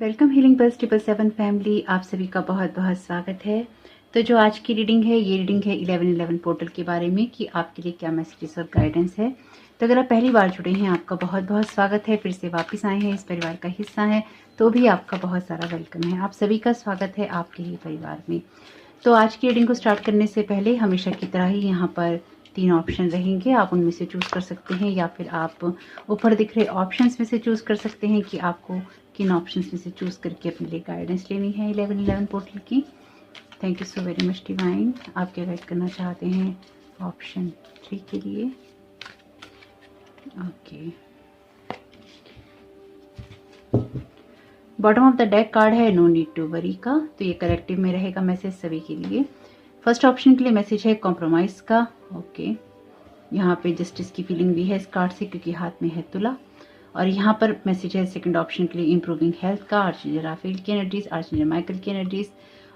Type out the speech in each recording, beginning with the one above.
Welcome healing pulse 777 family, आप सभी का बहुत बहुत स्वागत है। तो जो आज की रीडिंग है, ये रीडिंग है 1111 पोर्टल के बारे में कि आपके लिए क्या मैसेजेस और गाइडेंस है। तो अगर आप पहली बार जुड़े हैं, आपका बहुत बहुत स्वागत है। फिर से वापस आए हैं, इस परिवार का हिस्सा हैं, तो भी आपका बहुत सारा वेलकम है। आप सभी का स्वागत है आपके ही परिवार में। तो आज की रीडिंग को स्टार्ट करने से पहले हमेशा की तरह ही यहाँ पर 3 ऑप्शन रहेंगे, आप उनमें से चूज़ कर सकते हैं या फिर आप ऊपर दिख रहे ऑप्शंस में से चूज़ कर सकते हैं कि आपको किन ऑप्शंस में से चूज़ करके अपने लिए गाइडेंस लेनी है 1111 पोर्टल की। Thank you so very much divine. आप क्या गाइड करना चाहते हैं ऑप्शन 3 के लिए? Okay, bottom of the deck card है नो नीड टू वरी का, तो ये कलेक्टिव में रहेगा मैसेज सभी के लिए। फर्स्ट ऑप्शन के लिए मैसेज है कॉम्प्रोमाइज़ का। ओके, यहाँ पे जस्टिस की फीलिंग भी है इस कार्ड से, क्योंकि हाथ में है तुला। और यहाँ पर मैसेज है सेकंड ऑप्शन के लिए इम्प्रूविंग हेल्थ का, आर्चेंजल राफेल की एनर्जीज, आर्चेंजल माइकल की एनर्जीज।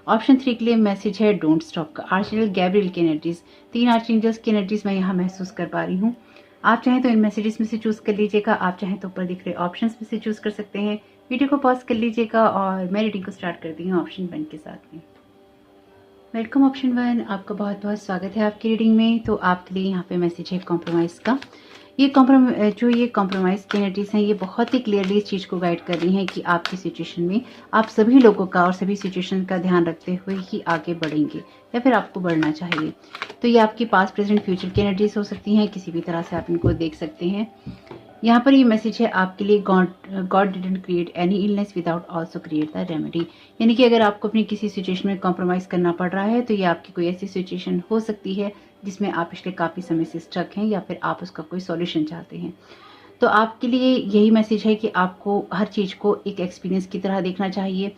ऑप्शन 3 के लिए मैसेज है डोंट स्टॉप का, आर्चेंजल गैब्रियल की एनर्जीज। 3 आर्चेंजल्स की एनर्जीज मैं यहाँ महसूस कर पा रही हूँ। आप चाहें तो इन मैसेजेस में से चूज कर लीजिएगा, आप चाहें तो ऊपर दिख रहे ऑप्शन में से चूज कर सकते हैं। वीडियो को पॉज कर लीजिएगा और मैं रीडिंग को स्टार्ट करती हूँ ऑप्शन 1 के साथ में। वेलकम ऑप्शन 1, आपका बहुत बहुत स्वागत है आपकी रीडिंग में। तो आपके लिए यहाँ पे मैसेज है कॉम्प्रोमाइज़ का। ये कॉम्प्रोमाइज़ की एनर्जीज हैं, ये बहुत ही क्लियरली इस चीज़ को गाइड कर रही हैं कि आपकी सिचुएशन में आप सभी लोगों का और सभी सिचुएशन का ध्यान रखते हुए ही आगे बढ़ेंगे या फिर आपको बढ़ना चाहिए। तो ये आपकी पास्ट प्रेजेंट फ्यूचर की एनर्जीज हो सकती हैं, किसी भी तरह से आप इनको देख सकते हैं। यहाँ पर ये मैसेज है आपके लिए God didn't create any illness without also create the remedy. यानी कि अगर आपको अपनी किसी सिचुएशन में कॉम्प्रोमाइज़ करना पड़ रहा है, तो ये आपकी कोई ऐसी सिचुएशन हो सकती है जिसमें आप पिछले काफ़ी समय से स्टक हैं या फिर आप उसका कोई सॉल्यूशन चाहते हैं। तो आपके लिए यही मैसेज है कि आपको हर चीज़ को एक एक्सपीरियंस की तरह देखना चाहिए,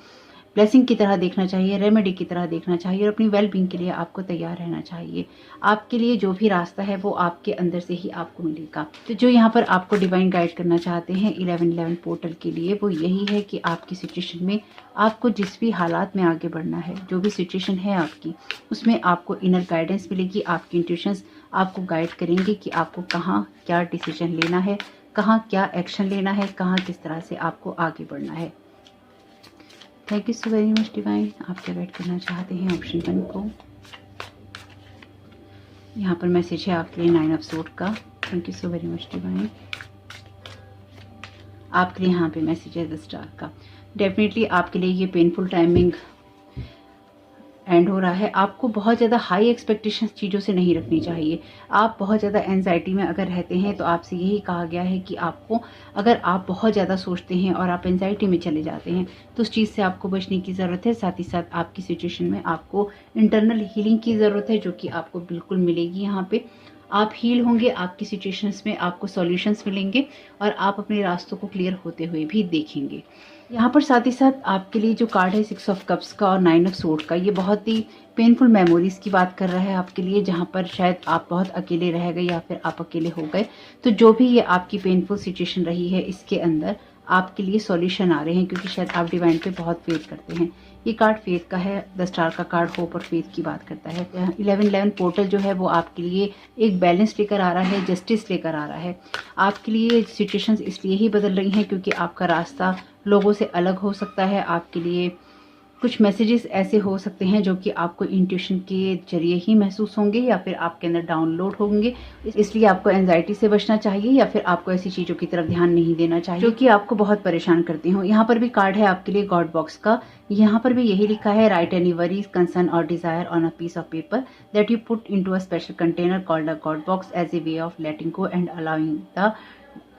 ब्लेसिंग की तरह देखना चाहिए, रेमेडी की तरह देखना चाहिए और अपनी वेलबींग के लिए आपको तैयार रहना चाहिए। आपके लिए जो भी रास्ता है वो आपके अंदर से ही आपको मिलेगा। तो जो यहाँ पर आपको डिवाइन गाइड करना चाहते हैं 1111 पोर्टल के लिए, वो यही है कि आपकी सिचुएशन में आपको जिस भी हालात में आगे बढ़ना है, जो भी सिचुएशन है आपकी, उसमें आपको इनर गाइडेंस मिलेगी। आपकी इंट्यूशंस आपको गाइड करेंगे कि आपको कहाँ क्या डिसीजन लेना है, कहाँ क्या एक्शन लेना है, कहाँ किस तरह से आपको आगे बढ़ना है। Thank you so very much divine. आप क्या गाइड करना चाहते हैं ऑप्शन 1 को? यहाँ पर मैसेज है आपके लिए 9 ऑफ सोर्ड का। Thank you so very much divine. आपके लिए यहाँ पे मैसेज है द स्टार का। डेफिनेटली आपके लिए ये पेनफुल टाइमिंग एंड हो रहा है। आपको बहुत ज़्यादा हाई एक्सपेक्टेशंस चीज़ों से नहीं रखनी चाहिए। आप बहुत ज़्यादा एंजाइटी में अगर रहते हैं तो आपसे यही कहा गया है कि आपको, अगर आप बहुत ज़्यादा सोचते हैं और आप एंजाइटी में चले जाते हैं, तो उस चीज़ से आपको बचने की ज़रूरत है। साथ ही साथ आपकी सिचुएशन में आपको इंटरनल हीलिंग की ज़रूरत है, जो कि आपको बिल्कुल मिलेगी। यहाँ पे आप हील होंगे, आपकी सिचुएशंस में आपको सॉल्यूशंस मिलेंगे और आप अपने रास्तों को क्लियर होते हुए भी देखेंगे। यहाँ पर साथ ही साथ आपके लिए जो कार्ड है 6 ऑफ कप्स का और 9 ऑफ सोर्ड का, ये बहुत ही पेनफुल मेमोरीज की बात कर रहा है आपके लिए, जहाँ पर शायद आप बहुत अकेले रह गए या फिर आप अकेले हो गए। तो जो भी ये आपकी पेनफुल सिचुएशन रही है, इसके अंदर आपके लिए सॉल्यूशन आ रहे हैं, क्योंकि शायद आप डिवाइन पे बहुत फेथ करते हैं। ये कार्ड फेथ का है, द स्टार का कार्ड होप और फेथ की बात करता है। 1111 पोर्टल जो है वो आपके लिए एक बैलेंस लेकर आ रहा है, जस्टिस लेकर आ रहा है। आपके लिए सिचुएशंस इसलिए ही बदल रही हैं क्योंकि आपका रास्ता लोगों से अलग हो सकता है। आपके लिए कुछ मैसेजेस ऐसे हो सकते हैं जो कि आपको इंट्यूशन के जरिए ही महसूस होंगे या फिर आपके अंदर डाउनलोड होंगे। इसलिए आपको एंजाइटी से बचना चाहिए या फिर आपको ऐसी चीज़ों की तरफ ध्यान नहीं देना चाहिए जो कि आपको बहुत परेशान करती हो। यहाँ पर भी कार्ड है आपके लिए गॉड बॉक्स का। यहाँ पर भी यही लिखा है, राइट एनी वरीज, कंसर्न और desire on a piece of paper that you put into a special container called a god box as a way of letting go and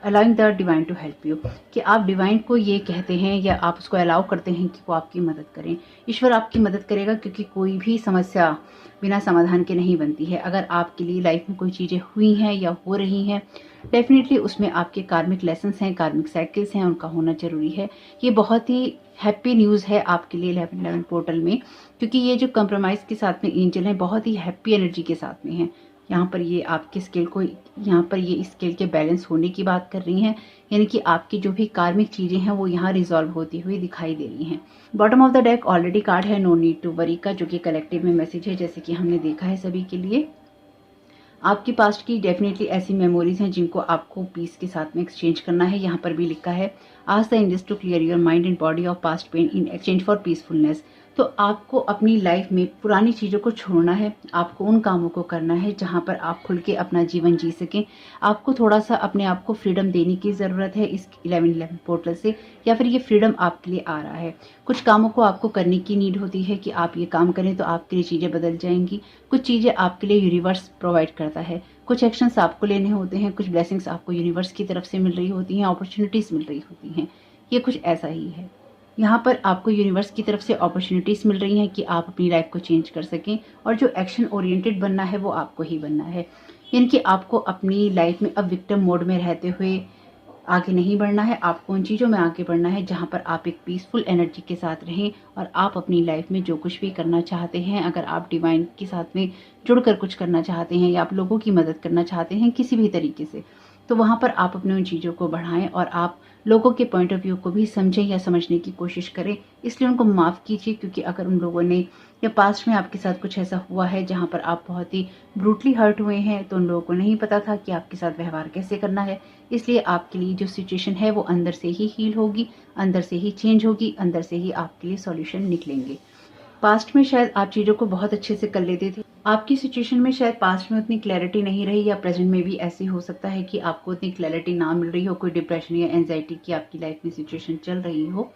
allowing the divine to help you. कि आप divine को ये कहते हैं या आप उसको allow करते हैं कि वो आपकी मदद करें। ईश्वर आपकी मदद करेगा, क्योंकि कोई भी समस्या बिना समाधान के नहीं बनती है। अगर आपके लिए लाइफ में कोई चीज़ें हुई हैं या हो रही हैं, डेफिनेटली उसमें आपके कार्मिक लेसन्स हैं, कार्मिक साइकिल्स हैं, उनका होना जरूरी है। ये बहुत ही हैप्पी न्यूज़ है आपके लिए 1111 पोर्टल में, क्योंकि ये जो कंप्रोमाइज़ के साथ में एंजल हैं, बहुत ही हैप्पी एनर्जी के साथ में हैं। यहाँ पर ये आपके स्केल को, यहाँ पर ये स्केल के बैलेंस होने की बात कर रही हैं, यानी कि आपकी जो भी कार्मिक चीज़ें हैं वो यहाँ रिजॉल्व होती हुई दिखाई दे रही हैं। Bottom of the deck already card है नो नीड टू वरी का, जो कि कलेक्टिव में मैसेज है, जैसे कि हमने देखा है सभी के लिए। आपकी पास्ट की डेफिनेटली ऐसी मेमोरीज हैं जिनको आपको पीस के साथ में एक्सचेंज करना है। यहाँ पर भी लिखा है ask the universe to clear your mind and body of past pain in exchange for peacefulness. तो आपको अपनी लाइफ में पुरानी चीज़ों को छोड़ना है, आपको उन कामों को करना है जहाँ पर आप खुल के अपना जीवन जी सकें। आपको थोड़ा सा अपने आप को फ्रीडम देने की ज़रूरत है इस 1111 पोर्टल से, या फिर ये फ्रीडम आपके लिए आ रहा है। कुछ कामों को आपको करने की नीड होती है कि आप ये काम करें तो आपके लिए चीज़ें बदल जाएंगी। कुछ चीज़ें आपके लिए यूनिवर्स प्रोवाइड करता है, कुछ एक्शंस आपको लेने होते हैं, कुछ ब्लेसिंग्स आपको यूनिवर्स की तरफ से मिल रही होती हैं, अपॉर्चुनिटीज़ मिल रही होती हैं। ये कुछ ऐसा ही है। यहाँ पर आपको यूनिवर्स की तरफ से अपॉर्चुनिटीज़ मिल रही हैं कि आप अपनी लाइफ को चेंज कर सकें, और जो एक्शन ओरिएंटेड बनना है वो आपको ही बनना है। यानी कि आपको अपनी लाइफ में अब विक्टिम मोड में रहते हुए आगे नहीं बढ़ना है, आपको उन चीज़ों में आगे बढ़ना है जहाँ पर आप एक पीसफुल एनर्जी के साथ रहें और आप अपनी लाइफ में जो कुछ भी करना चाहते हैं, अगर आप डिवाइन के साथ में जुड़कर कुछ करना चाहते हैं या आप लोगों की मदद करना चाहते हैं किसी भी तरीके से, तो वहाँ पर आप अपने उन चीज़ों को बढ़ाएं और आप लोगों के पॉइंट ऑफ व्यू को भी समझें या समझने की कोशिश करें। इसलिए उनको माफ़ कीजिए, क्योंकि अगर उन लोगों ने या पास्ट में आपके साथ कुछ ऐसा हुआ है जहाँ पर आप बहुत ही ब्रूटली हर्ट हुए हैं, तो उन लोगों को नहीं पता था कि आपके साथ व्यवहार कैसे करना है। इसलिए आपके लिए जो सिचुएशन है वो अंदर से ही हील होगी, अंदर से ही चेंज होगी, अंदर से ही आपके लिए सॉल्यूशन निकलेंगे। पास्ट में शायद आप चीज़ों को बहुत अच्छे से कर लेते थे, आपकी सिचुएशन में शायद पास्ट में उतनी क्लैरिटी नहीं रही, या प्रेजेंट में भी ऐसी हो सकता है कि आपको उतनी क्लैरिटी ना मिल रही हो, कोई डिप्रेशन या एंजाइटी की आपकी लाइफ में सिचुएशन चल रही हो।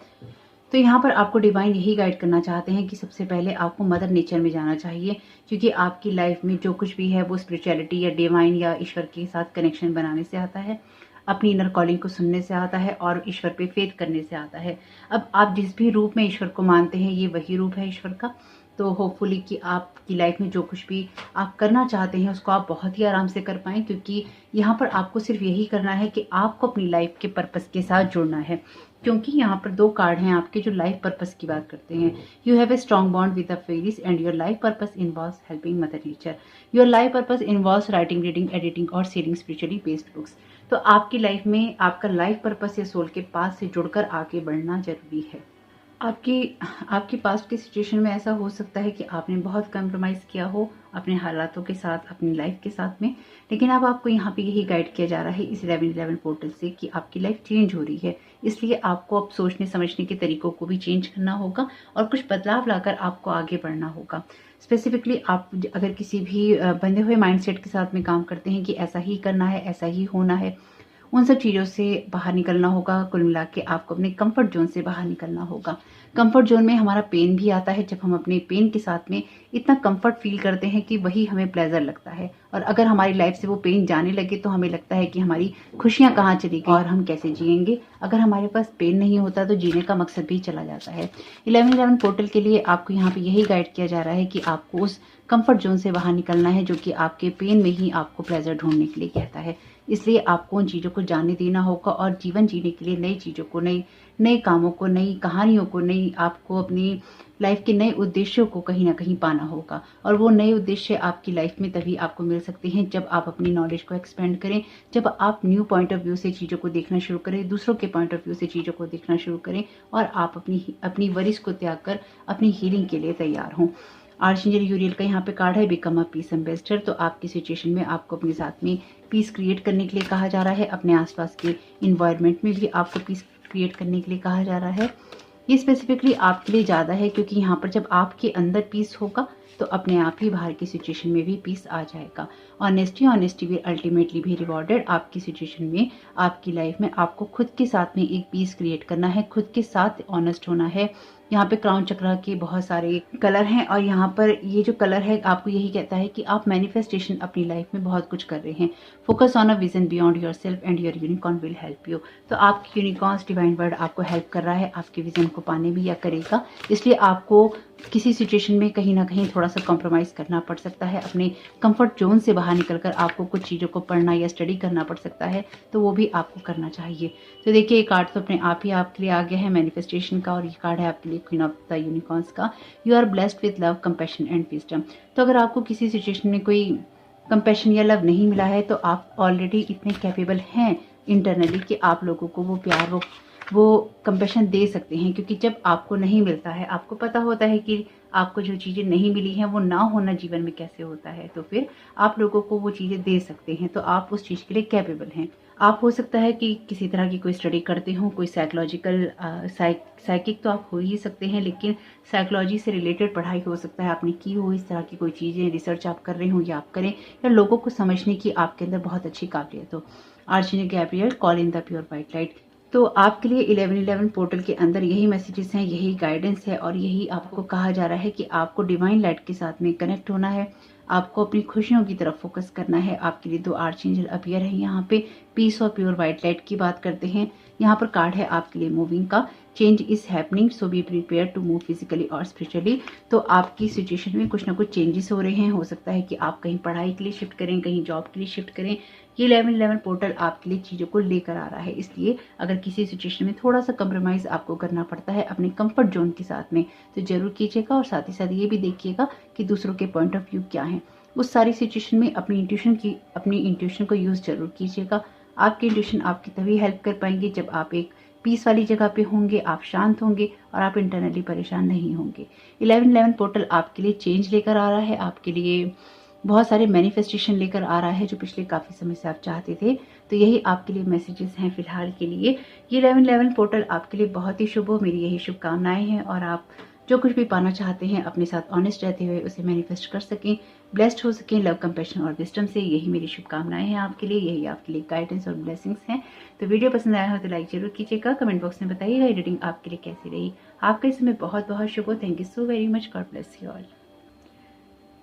तो यहाँ पर आपको डिवाइन यही गाइड करना चाहते हैं कि सबसे पहले आपको मदर नेचर में जाना चाहिए, क्योंकि आपकी लाइफ में जो कुछ भी है वो स्पिरिचुअलिटी या डिवाइन या ईश्वर के साथ कनेक्शन बनाने से आता है, अपनी इनर कॉलिंग को सुनने से आता है और ईश्वर पे फेथ करने से आता है। अब आप जिस भी रूप में ईश्वर को मानते हैं ये वही रूप है ईश्वर का। तो होपफुली कि आपकी लाइफ में जो कुछ भी आप करना चाहते हैं उसको आप बहुत ही आराम से कर पाएँ, क्योंकि यहाँ पर आपको सिर्फ यही करना है कि आपको अपनी लाइफ के पर्पस के साथ जुड़ना है। क्योंकि यहाँ पर 2 कार्ड हैं आपके जो लाइफ पर्पस की बात करते हैं। You have a strong bond with the fairies and your life purpose involves helping mother nature. Your life purpose involves writing, reading, editing और सेलिंग स्पिरिचुअली बेस्ड बुक्स। तो आपकी लाइफ में आपका लाइफ पर्पस या सोल के पास से जुड़कर आगे बढ़ना जरूरी है। आपकी पास्ट की सिचुएशन में ऐसा हो सकता है कि आपने बहुत कंप्रोमाइज़ किया हो अपने हालातों के साथ, अपनी लाइफ के साथ में, लेकिन अब आपको यहाँ पे यही गाइड किया जा रहा है इस 1111 पोर्टल से कि आपकी लाइफ चेंज हो रही है। इसलिए आपको अब सोचने समझने के तरीकों को भी चेंज करना होगा और कुछ बदलाव लाकर आपको आगे बढ़ना होगा। स्पेसिफिकली आप अगर किसी भी बंधे हुए माइंडसेट के साथ में काम करते हैं कि ऐसा ही करना है, ऐसा ही होना है, उन सब चीज़ों से बाहर निकलना होगा। कुल मिला के आपको अपने कंफर्ट जोन से बाहर निकलना होगा। कंफर्ट जोन में हमारा पेन भी आता है, जब हम अपने पेन के साथ में इतना कंफर्ट फील करते हैं कि वही हमें प्लेजर लगता है, और अगर हमारी लाइफ से वो पेन जाने लगे तो हमें लगता है कि हमारी खुशियाँ कहाँ चली गई और हम कैसे जिएंगे। अगर हमारे पास पेन नहीं होता तो जीने का मकसद भी चला जाता है। 1111 पोर्टल के लिए आपको यहाँ पे यही गाइड किया जा रहा है कि आपको उस कंफर्ट जोन से बाहर निकलना है जो कि आपके पेन में ही आपको प्लेजर ढूंढने के लिए कहता है। इसलिए आपको उन चीज़ों को जाने देना होगा और जीवन जीने के लिए नई चीज़ों को, नए कामों को, नई कहानियों को, आपको अपनी लाइफ के नए उद्देश्यों को कहीं ना कहीं पाना होगा। और वो नए उद्देश्य आपकी लाइफ में तभी आपको मिल सकते हैं जब आप अपनी नॉलेज को एक्सपेंड करें, जब आप न्यू पॉइंट ऑफ व्यू से चीज़ों को देखना शुरू करें, दूसरों के पॉइंट ऑफ व्यू से चीज़ों को देखना शुरू करें, और आप अपनी वरिस को त्याग कर अपनी हीलिंग के लिए तैयार हों। आर्चएंजल यूरियल का यहाँ पे कार्ड है बिकम अ पीस एम्बेसडर। तो आपकी सिचुएशन में आपको अपने साथ में पीस क्रिएट करने के लिए कहा जा रहा है, अपने आसपास के इन्वायरमेंट में भी आपको पीस क्रिएट करने के लिए कहा जा रहा है। ये स्पेसिफिकली आपके लिए ज़्यादा है, क्योंकि यहाँ पर जब आपके अंदर पीस होगा तो अपने आप ही बाहर की सिचुएशन में भी पीस आ जाएगा। ऑनेस्टी विल अल्टीमेटली भी रिवॉर्डेड। आपकी सिचुएशन में, आपकी लाइफ में आपको खुद के साथ में एक पीस क्रिएट करना है, खुद के साथ ऑनेस्ट होना है। यहाँ पे क्राउन चक्र के बहुत सारे कलर हैं, और यहाँ पर ये जो कलर है आपको यही कहता है कि आप मैनिफेस्टेशन अपनी लाइफ में बहुत कुछ कर रहे हैं। Focus on a vision beyond your self and your unicorn will help you. तो आपकी यूनिकॉर्न्स डिवाइन वर्ड आपको हेल्प कर रहा है आपके विजन को पाने में, या करेगा। इसलिए आपको किसी सिचुएशन में कहीं ना कहीं थोड़ा सा कॉम्प्रोमाइज़ करना पड़ सकता है। अपने कंफर्ट जोन से बाहर निकलकर आपको कुछ चीज़ों को पढ़ना या स्टडी करना पड़ सकता है, तो वो भी आपको करना चाहिए। तो देखिए, ये कार्ड तो अपने आप ही आपके लिए आ गया है मैनिफेस्टेशन का, और ये कार्ड है आपके लिए क्वीन ऑफ द यूनिकॉर्न्स का। You are blessed with love, compassion and wisdom. तो अगर आपको किसी सिचुएशन में कोई कंपैशन या लव नहीं मिला है, तो आप ऑलरेडी इतने कैपेबल हैं इंटरनली कि आप लोगों को वो प्यार, वो कंपैशन दे सकते हैं। क्योंकि जब आपको नहीं मिलता है, आपको पता होता है कि आपको जो चीज़ें नहीं मिली हैं वो ना होना जीवन में कैसे होता है, तो फिर आप लोगों को वो चीज़ें दे सकते हैं, तो आप उस चीज़ के लिए कैपेबल हैं। आप हो सकता है कि किसी तरह की कोई स्टडी करते हो, कोई साइकोलॉजिकल साइकिक तो आप हो ही सकते हैं, लेकिन साइकोलॉजी से रिलेटेड पढ़ाई हो सकता है आपने की हो, इस तरह की कोई चीज़ें रिसर्च आप कर रहे हो या आप करें, या लोगों को समझने की आपके अंदर बहुत अच्छी काबिलियत हो। Archangel Gabriel, call in the pure white light. तो आपके लिए 1111 पोर्टल के अंदर यही मैसेजेस हैं, यही गाइडेंस है और यही आपको कहा जा रहा है कि आपको डिवाइन लाइट के साथ में कनेक्ट होना है, आपको अपनी खुशियों की तरफ फोकस करना है। आपके लिए 2 आर्चेंजल अपीयर है यहाँ पे। पीस और प्योर व्हाइट लाइट की बात करते हैं। यहाँ पर कार्ड है आपके लिए मूविंग का। Change is happening, so be prepare to move physically और स्पिरिचुअली। तो आपकी सिचुएशन में कुछ ना कुछ चेंजेस हो रहे हैं। हो सकता है कि आप कहीं पढ़ाई के लिए शिफ्ट करें, कहीं जॉब के लिए शिफ्ट करें। ये 1111 पोर्टल आपके लिए चीज़ों को लेकर आ रहा है, इसलिए अगर किसी सिचुएशन में थोड़ा सा कंप्रोमाइज़ आपको करना पड़ता है अपने कंफर्ट जोन के साथ में, तो ज़रूर कीजिएगा। और साथ ही साथ ये भी देखिएगा कि दूसरों के पॉइंट ऑफ व्यू क्या है। उस सारी सिचुएशन में अपनी इंट्यूशन को यूज़ जरूर कीजिएगा। आपकी इंट्यूशन आपकी तभी हेल्प कर पाएंगे जब आप एक पीस वाली जगह पे होंगे, आप शांत होंगे और आप इंटरनली परेशान नहीं होंगे। 1111 पोर्टल आपके लिए चेंज लेकर आ रहा है, आपके लिए बहुत सारे मैनिफेस्टेशन लेकर आ रहा है जो पिछले काफ़ी समय से आप चाहते थे। तो यही आपके लिए मैसेजेस हैं फिलहाल के लिए। ये 1111 पोर्टल आपके लिए बहुत ही शुभ हो, मेरी यही शुभकामनाएं हैं। और आप जो कुछ भी पाना चाहते हैं अपने साथ ऑनेस्ट रहते हुए उसे मैनिफेस्ट कर सकें, ब्लेस्ड हो सकें लव, कंपैशन और विजडम से। यही मेरी शुभकामनाएं हैं आपके लिए, यही आपके लिए गाइडेंस और ब्लेसिंग्स हैं। तो वीडियो पसंद आया हो तो लाइक जरूर कीजिएगा, कमेंट बॉक्स में बताइएगा ये रीडिंग आपके लिए कैसी रही। आपका इस समय बहुत बहुत शुभ हो। Thank you so very much, God bless you all.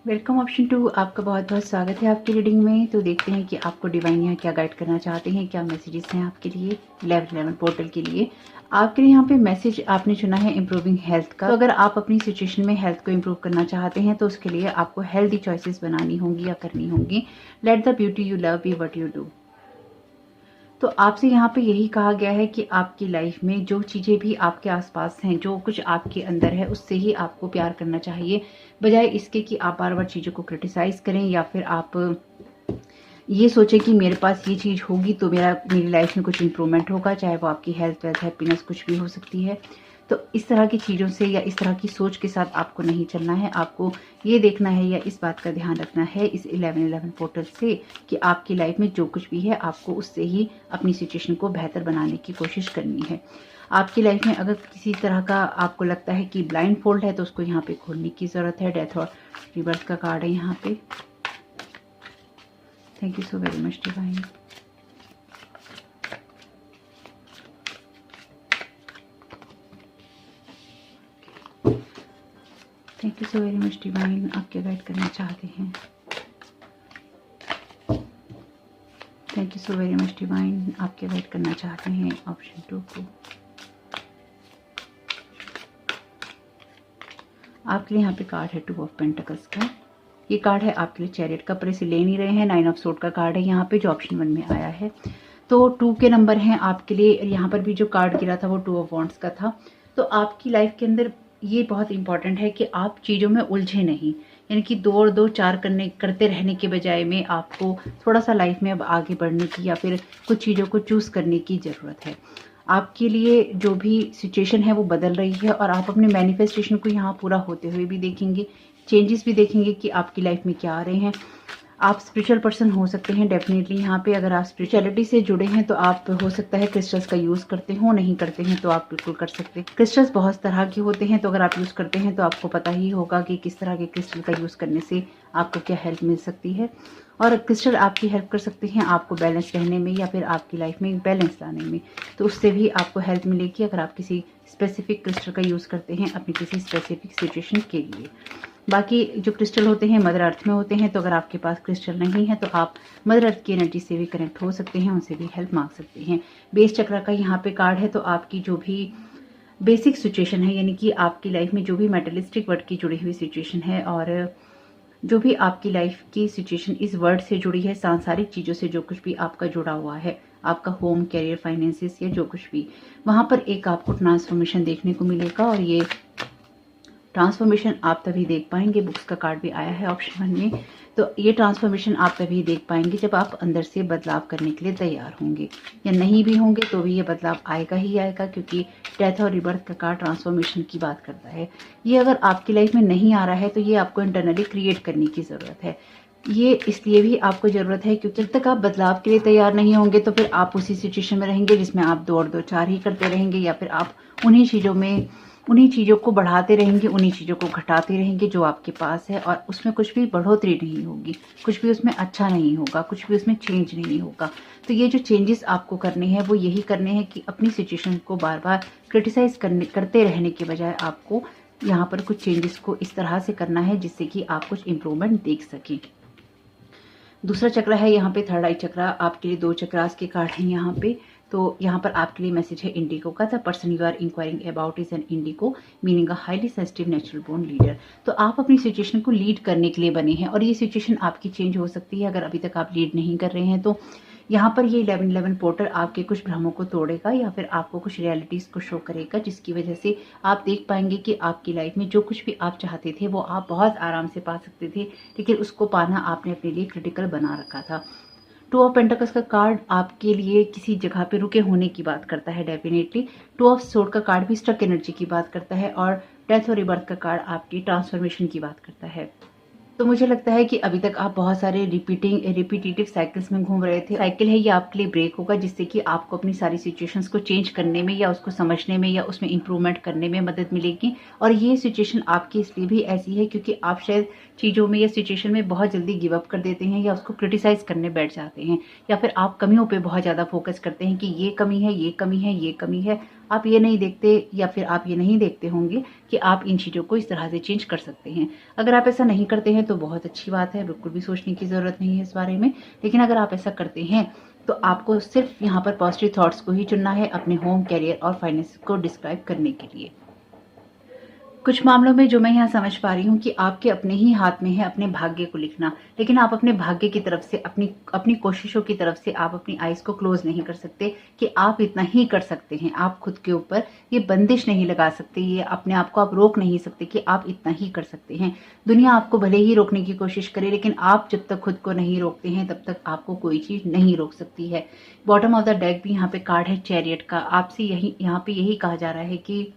Welcome option 2, आपका बहुत बहुत स्वागत है आपकी रीडिंग में। तो देखते हैं कि आपको डिवाइन यहाँ क्या गाइड करना चाहते हैं, क्या मैसेजेस हैं आपके लिए 1111 पोर्टल के लिए। आपके लिए यहाँ पे मैसेज आपने चुना है इम्प्रूविंग हेल्थ का। तो अगर आप अपनी सिचुएशन में हेल्थ को इम्प्रूव करना चाहते हैं तो उसके लिए आपको हेल्दी चॉइसेस बनानी होंगी या करनी होंगी। Let the beauty you love be what you do. तो आपसे यहाँ पे यही कहा गया है कि आपकी लाइफ में जो चीज़ें भी आपके आसपास हैं, जो कुछ आपके अंदर है, उससे ही आपको प्यार करना चाहिए, बजाय इसके कि आप बार बार चीज़ों को क्रिटिसाइज करें या फिर आप ये सोचें कि मेरे पास ये चीज़ होगी तो मेरी लाइफ में कुछ इंप्रूवमेंट होगा, चाहे वो आपकी हेल्थ वेल्थ हैप्पीनेस कुछ भी हो सकती है। तो इस तरह की चीज़ों से या इस तरह की सोच के साथ आपको नहीं चलना है। आपको ये देखना है या इस बात का ध्यान रखना है इस 1111 पोर्टल से कि आपकी लाइफ में जो कुछ भी है आपको उससे ही अपनी सिचुएशन को बेहतर बनाने की कोशिश करनी है। आपकी लाइफ में अगर किसी तरह का आपको लगता है कि ब्लाइंड फोल्ड है तो उसको यहाँ पे खोलने की ज़रूरत है। डेथ और रिबर्थ का कार्ड है यहाँ पे। Thank you so very much divine. Thank you so very much divine. आप क्या गाइड करना चाहते हैं? Thank you so very much divine. आप क्या गाइड करना चाहते हैं ऑप्शन 2 को? आपके लिए यहाँ पे कार्ड है 2 ऑफ पेंटिकल्स का। ये कार्ड है आपके लिए चैरियट का, पर इसे ले नहीं रहे हैं। 9 ऑफ सोर्ड का कार्ड है यहाँ पे जो ऑप्शन 1 में आया है। तो 2 के नंबर हैं आपके लिए। यहाँ पर भी जो कार्ड गिरा था वो 2 ऑफ वॉन्ड्स का था। तो आपकी लाइफ के अंदर ये बहुत इंपॉर्टेंट है कि आप चीज़ों में उलझे नहीं, यानी कि 2 और 2 4 करते रहने के बजाय में आपको थोड़ा सा लाइफ में अब आगे बढ़ने की या फिर कुछ चीज़ों को चूज़ करने की ज़रूरत है। आपके लिए जो भी सिचुएशन है वो बदल रही है और आप अपने मैनिफेस्टेशन को यहाँ पूरा होते हुए भी देखेंगे, चेंजेस भी देखेंगे कि आपकी लाइफ में क्या आ रहे हैं। आप स्पिरिचुअल पर्सन हो सकते हैं डेफिनेटली यहाँ पे। अगर आप स्पिरिचुअलिटी से जुड़े हैं तो आप हो सकता है क्रिस्टल्स का यूज़ करते हो, नहीं करते हैं तो आप बिल्कुल कर सकते हैं। क्रिस्टल्स बहुत तरह के होते हैं, तो अगर आप यूज़ करते हैं तो आपको पता ही होगा कि किस तरह के क्रिस्टल का यूज़ करने से आपको क्या हेल्प मिल सकती है। और क्रिस्टल आपकी हेल्प कर सकते हैं आपको बैलेंस रहने में या फिर आपकी लाइफ में बैलेंस लाने में, तो उससे भी आपको हेल्प मिलेगी अगर आप किसी स्पेसिफिक क्रिस्टल का यूज़ करते हैं अपनी किसी स्पेसिफिक सिचुएशन के लिए। बाकी जो क्रिस्टल होते हैं मदर अर्थ में होते हैं, तो अगर आपके पास क्रिस्टल नहीं है तो आप मदर अर्थ की एनर्जी से भी कनेक्ट हो सकते हैं, उनसे भी हेल्प मांग सकते हैं। बेस चक्र का यहाँ पे कार्ड है। तो आपकी जो भी बेसिक सिचुएशन है, यानी कि आपकी लाइफ में जो भी मेटलिस्टिक वर्ड की जुड़ी हुई सिचुएशन है और जो भी आपकी लाइफ की सिचुएशन इस वर्ड से जुड़ी है, सांसारिक चीज़ों से जो कुछ भी आपका जुड़ा हुआ है, आपका होम, कैरियर, फाइनेंसिस या जो कुछ भी, वहाँ पर एक आपको ट्रांसफॉर्मेशन देखने को मिलेगा। और ये ट्रांसफॉर्मेशन आप तभी देख पाएंगे, बुक्स का कार्ड भी आया है ऑप्शन 1 में, तो ये ट्रांसफॉर्मेशन आप तभी देख पाएंगे जब आप अंदर से बदलाव करने के लिए तैयार होंगे। या नहीं भी होंगे तो भी ये बदलाव आएगा ही आएगा, क्योंकि डेथ और रिबर्थ का कार्ड ट्रांसफॉर्मेशन की बात करता है। ये अगर आपकी लाइफ में नहीं आ रहा है तो ये आपको इंटरनली क्रिएट करने की ज़रूरत है। ये इसलिए भी आपको ज़रूरत है क्योंकि जब तक आप बदलाव के लिए तैयार नहीं होंगे तो फिर आप उसी सिचुएशन में रहेंगे जिसमें आप 2 और 2 4 ही करते रहेंगे, या फिर आप उन्हीं चीज़ों को बढ़ाते रहेंगे, उन्हीं चीज़ों को घटाते रहेंगे जो आपके पास है, और उसमें कुछ भी बढ़ोतरी नहीं होगी, कुछ भी उसमें अच्छा नहीं होगा, कुछ भी उसमें चेंज नहीं होगा। तो ये जो चेंजेस आपको करने हैं वो यही करने हैं कि अपनी सिचुएशन को बार बार क्रिटिसाइज करते रहने के बजाय आपको यहाँ पर कुछ चेंजेस को इस तरह से करना है जिससे कि आप कुछ इम्प्रूवमेंट देख सकें। दूसरा चक्र है यहाँ पे थर्ड आई चक्र, आपके लिए 2 चक्रास के कार्ड हैं यहाँ पे। तो यहाँ पर आपके लिए मैसेज है इंडिगो का, the person you are inquiring about is an indigo meaning a highly sensitive natural born leader. तो आप अपनी सिचुएशन को लीड करने के लिए बने हैं और ये सिचुएशन आपकी चेंज हो सकती है अगर अभी तक आप लीड नहीं कर रहे हैं। तो यहाँ पर ये 1111 पोर्टल आपके कुछ भ्रमों को तोड़ेगा या फिर आपको कुछ रियलिटीज़ को शो करेगा, जिसकी वजह से आप देख पाएंगे कि आपकी लाइफ में जो कुछ भी आप चाहते थे वो आप बहुत आराम से पा सकते थे, लेकिन उसको पाना आपने अपने लिए क्रिटिकल बना रखा था। 2 ऑफ पेंटिकल्स का कार्ड आपके लिए किसी जगह पे रुके होने की बात करता है डेफिनेटली। 2 ऑफ सोर्ड का कार्ड भी स्टक एनर्जी की बात करता है और डेथ और रिबर्थ का कार्ड आपकी ट्रांसफॉर्मेशन की बात करता है। तो मुझे लगता है कि अभी तक आप बहुत सारे रिपीटेटिव साइकिल्स में घूम रहे थे। साइकिल है ये आपके लिए ब्रेक होगा, जिससे कि आपको अपनी सारी सिचुएशंस को चेंज करने में या उसको समझने में या उसमें इंप्रूवमेंट करने में मदद मिलेगी। और ये सिचुएशन आपकी इसलिए भी ऐसी है क्योंकि आप शायद चीज़ों में या सिचुएशन में बहुत जल्दी गिव अप कर देते हैं या उसको क्रिटिसाइज करने बैठ जाते हैं, या फिर आप कमियों पे बहुत ज़्यादा फोकस करते हैं कि ये कमी है, ये कमी है, ये कमी है। आप ये नहीं देखते या फिर आप ये नहीं देखते होंगे कि आप इन चीज़ों को इस तरह से चेंज कर सकते हैं। अगर आप ऐसा नहीं करते हैं तो बहुत अच्छी बात है, बिल्कुल भी सोचने की ज़रूरत नहीं है इस बारे में। लेकिन अगर आप ऐसा करते हैं तो आपको सिर्फ यहाँ पर पॉजिटिव थॉट्स को ही चुनना है अपने होम, कैरियर और फाइनेंस को डिस्क्राइब करने के लिए। कुछ मामलों में जो मैं यहाँ समझ पा रही हूँ कि आपके अपने ही हाथ में है अपने भाग्य को लिखना, लेकिन आप अपने भाग्य की तरफ से अपनी कोशिशों की तरफ से आप अपनी आइज को क्लोज नहीं कर सकते कि आप इतना ही कर सकते हैं। आप खुद के ऊपर ये बंदिश नहीं लगा सकते, ये अपने आप को आप रोक नहीं सकते कि आप इतना ही कर सकते हैं। दुनिया आपको भले ही रोकने की कोशिश करे, लेकिन आप जब तक खुद को नहीं रोकते हैं तब तक आपको कोई चीज नहीं रोक सकती है। बॉटम ऑफ द डेक भी यहाँ पे कार्ड है चैरियट का। आपसे यहाँ पे यही कहा जा रहा है कि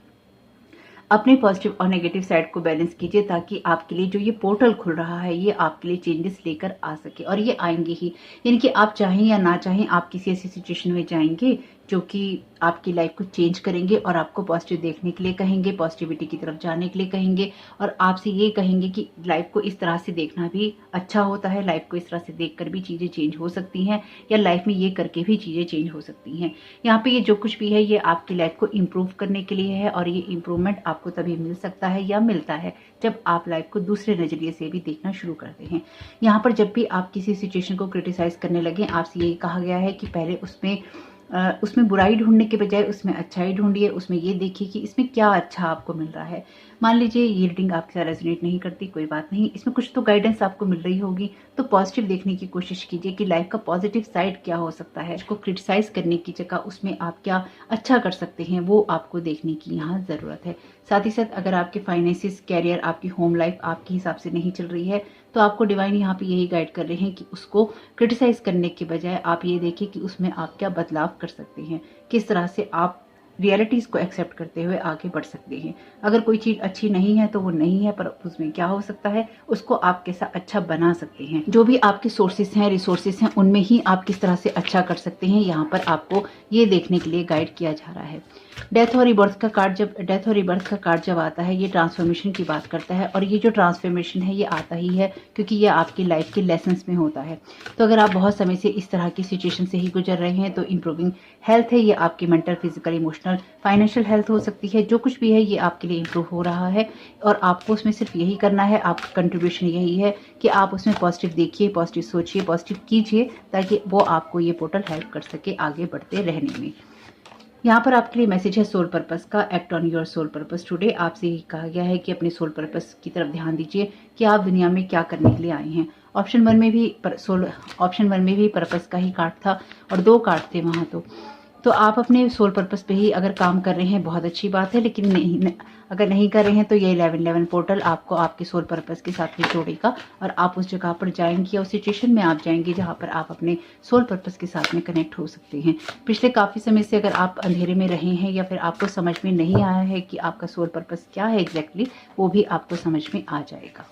अपने पॉजिटिव और नेगेटिव साइड को बैलेंस कीजिए, ताकि आपके लिए जो ये पोर्टल खुल रहा है ये आपके लिए चेंजेस लेकर आ सके, और ये आएंगे ही। यानी कि आप चाहें या ना चाहें आप किसी ऐसी सिचुएशन में जाएंगे जो कि आपकी लाइफ को चेंज करेंगे और आपको पॉजिटिव देखने के लिए कहेंगे, पॉजिटिविटी की तरफ जाने के लिए कहेंगे, और आपसे ये कहेंगे कि लाइफ को इस तरह से देखना भी अच्छा होता है, लाइफ को इस तरह से देखकर भी चीज़ें चेंज हो सकती हैं, या लाइफ में ये करके भी चीज़ें चेंज हो सकती हैं। यहाँ पे ये जो कुछ भी है ये आपकी लाइफ को इम्प्रूव करने के लिए है, और ये इम्प्रूवमेंट आपको तभी मिल सकता है या मिलता है जब आप लाइफ को दूसरे नजरिए से भी देखना शुरू करते हैं। यहाँ पर जब भी आप किसी सिचुएशन को क्रिटिसाइज करने लगे, आपसे यही कहा गया है कि पहले उसमें बुराई ढूंढने के बजाय उसमें अच्छाई ढूंढिए, उसमें ये देखिए कि इसमें क्या अच्छा आपको मिल रहा है। मान लीजिए ये रीडिंग आपके साथ रेजोनेट नहीं करती, कोई बात नहीं, इसमें कुछ तो गाइडेंस आपको मिल रही होगी, तो पॉजिटिव देखने की कोशिश कीजिए कि लाइफ का पॉजिटिव साइड क्या हो सकता है। उसको क्रिटिसाइज करने की जगह उसमें आप क्या अच्छा कर सकते हैं वो आपको देखने की यहाँ ज़रूरत है। साथ ही साथ अगर आपके फाइनेंसिस, कैरियर, आपकी होम लाइफ आपके हिसाब से नहीं चल रही है तो आपको डिवाइन यहाँ पे यही गाइड कर रहे हैं कि उसको क्रिटिसाइज करने के बजाय आप ये देखिए कि उसमें आप क्या बदलाव कर सकते हैं, किस तरह से आप रियलिटीज को एक्सेप्ट करते हुए आगे बढ़ सकते हैं। अगर कोई चीज अच्छी नहीं है तो वो नहीं है, पर उसमें क्या हो सकता है उसको आप कैसा अच्छा बना सकते हैं। जो भी आपके सोर्सेस हैं, रिसोर्सेस हैं, उनमें ही आप किस तरह से अच्छा कर सकते हैं, यहाँ पर आपको ये देखने के लिए गाइड किया जा रहा है। डेथ और रिबर्थ का कार्ड जब आता है ये ट्रांसफॉर्मेशन की बात करता है, और ये जो ट्रांसफॉर्मेशन है ये आता ही है क्योंकि ये आपकी लाइफ के लेसन्स में होता है। तो अगर आप बहुत समय से इस तरह की सिचुएशन से ही गुजर रहे हैं तो इंप्रूविंग हेल्थ है ये आपकी mental, physical, emotional, financial health हो सकती है। जो कुछ भी है ये आपके लिए इंप्रूव हो रहा है, और आपको उसमें सिर्फ यही करना है, आपका कंट्रीब्यूशन यही है कि आप उसमें पॉजिटिव देखिए, पॉजिटिव सोचिए, पॉजिटिव कीजिए, ताकि वो आपको ये पोर्टल हेल्प कर सके आगे बढ़ते रहने में। यहाँ पर आपके लिए मैसेज है सोल पर्पस का, act on your soul purpose today. आपसे ही कहा गया है कि अपने सोल पर्पस की तरफ ध्यान दीजिए कि आप दुनिया में क्या करने के लिए आए हैं। ऑप्शन वन में भी पर्पस का ही कार्ड था और 2 कार्ड थे वहाँ। तो तो आप अपने सोल पर्पस पे ही अगर काम कर रहे हैं बहुत अच्छी बात है, लेकिन अगर नहीं कर रहे हैं तो ये 1111 पोर्टल आपको आपके सोल पर्पस के साथ में जोड़ेगा और आप उस जगह पर जाएंगी या उस सिचुएशन में आप जाएंगे जहाँ पर आप अपने सोल पर्पस के साथ में कनेक्ट हो सकते हैं। पिछले काफ़ी समय से अगर आप अंधेरे में रहे हैं या फिर आपको समझ में नहीं आया है कि आपका सोल पर्पस क्या है एग्जैक्टली, वो भी आपको समझ में आ जाएगा।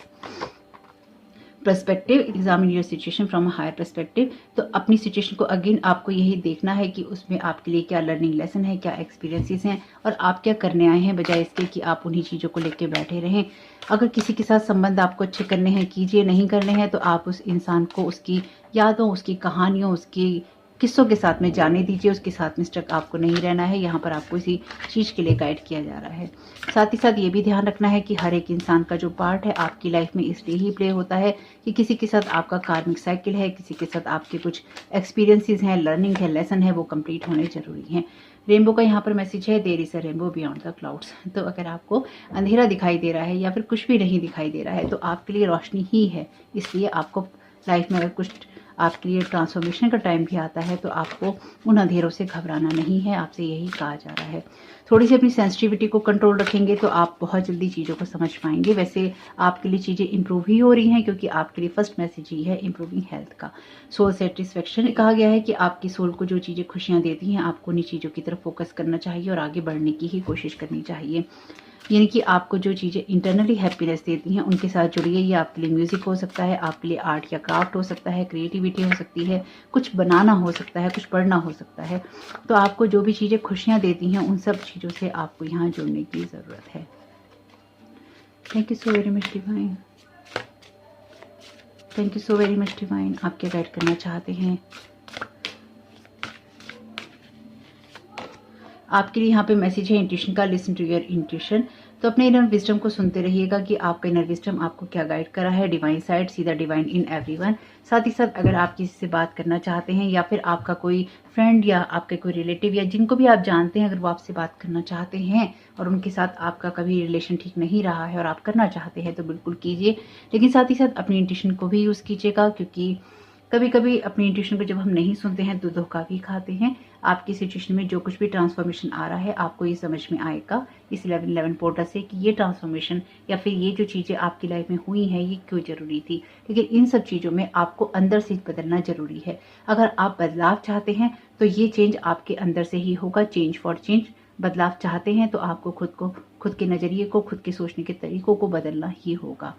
Perspective, examine your situation from a higher perspective. तो अपनी सिचुएशन को अगेन आपको यही देखना है कि उसमें आपके लिए क्या लर्निंग लेसन है, क्या एक्सपीरियंसेस हैं और आप क्या करने आए हैं, बजाय इसके कि आप उन्हीं चीज़ों को लेके बैठे रहें। अगर किसी के साथ संबंध आपको अच्छे करने हैं कीजिए, नहीं करने हैं तो आप उस इंसान को उसकी यादों, उसकी कहानियों, उसकी किस्सों के साथ में जाने दीजिए। उसके साथ में स्टक आपको नहीं रहना है। यहाँ पर आपको इसी चीज़ के लिए गाइड किया जा रहा है। साथ ही साथ ये भी ध्यान रखना है कि हर एक इंसान का जो पार्ट है आपकी लाइफ में इसलिए ही प्ले होता है कि किसी के साथ आपका कार्मिक साइकिल है, किसी के साथ आपके कुछ एक्सपीरियंसेस हैं, लर्निंग है, लेसन है, वो कंप्लीट होने जरूरी हैं। रेनबो का यहाँ पर मैसेज है, there is a rainbow beyond the clouds. तो अगर आपको अंधेरा दिखाई दे रहा है या फिर कुछ भी नहीं दिखाई दे रहा है तो आपके लिए रोशनी ही है। इसलिए आपको लाइफ में अगर कुछ आपके लिए ट्रांसफॉर्मेशन का टाइम भी आता है तो आपको उन अंधेरों से घबराना नहीं है, आपसे यही कहा जा रहा है। थोड़ी सी अपनी सेंसिटिविटी को कंट्रोल रखेंगे तो आप बहुत जल्दी चीज़ों को समझ पाएंगे। वैसे आपके लिए चीज़ें इंप्रूव ही हो रही हैं क्योंकि आपके लिए फर्स्ट मैसेज ही है इंप्रूविंग हेल्थ का। सोल सेटिस्फेक्शन कहा गया है कि आपकी सोल को जो चीज़ें खुशियाँ देती हैं आपको उन्हीं चीज़ों की तरफ फोकस करना चाहिए और आगे बढ़ने की ही कोशिश करनी चाहिए। यानी कि आपको जो चीज़ें इंटरनली हैप्पीनेस देती हैं उनके साथ जुड़िए। ये आपके लिए म्यूज़िक हो सकता है, आपके लिए आर्ट या क्राफ्ट हो सकता है, क्रिएटिविटी हो सकती है, कुछ बनाना हो सकता है, कुछ पढ़ना हो सकता है। तो आपको जो भी चीज़ें खुशियाँ देती हैं उन सब चीज़ों से आपको यहाँ जुड़ने की ज़रूरत है। Thank you so very much divine. Thank you so very much divine. आप क्या गाइड करना चाहते हैं? आपके लिए यहाँ पे मैसेज है इंट्यूशन का, लिसन टू योर इंट्यूशन। तो अपने इनर विजडम को सुनते रहिएगा कि आपका इनर विजडम आपको क्या गाइड कर रहा है। Divine side, see the divine in everyone. साथ ही साथ अगर आप किसी से बात करना चाहते हैं या फिर आपका कोई फ्रेंड या आपके कोई रिलेटिव या जिनको भी आप जानते हैं अगर वो आपसे बात करना चाहते हैं और उनके साथ आपका कभी रिलेशन ठीक नहीं रहा है और आप करना चाहते हैं तो बिल्कुल कीजिए। लेकिन साथ ही साथ अपनी इंट्यूशन को भी यूज़ कीजिएगा क्योंकि कभी कभी अपनी इंट्यूशन को जब हम नहीं सुनते हैं तो धोखा भी खाते हैं। आपकी सिचुएशन में जो कुछ भी ट्रांसफॉर्मेशन आ रहा है आपको ये समझ में आएगा इस 1111 पोर्टल से कि ये ट्रांसफॉर्मेशन या फिर ये जो चीज़ें आपकी लाइफ में हुई हैं ये क्यों ज़रूरी थी। लेकिन इन सब चीज़ों में आपको अंदर से बदलना ज़रूरी है। अगर आप बदलाव चाहते हैं तो ये चेंज आपके अंदर से ही होगा। चेंज फॉर चेंज, बदलाव चाहते हैं तो आपको खुद के नज़रिए को, खुद के सोचने के तरीकों को बदलना ही होगा।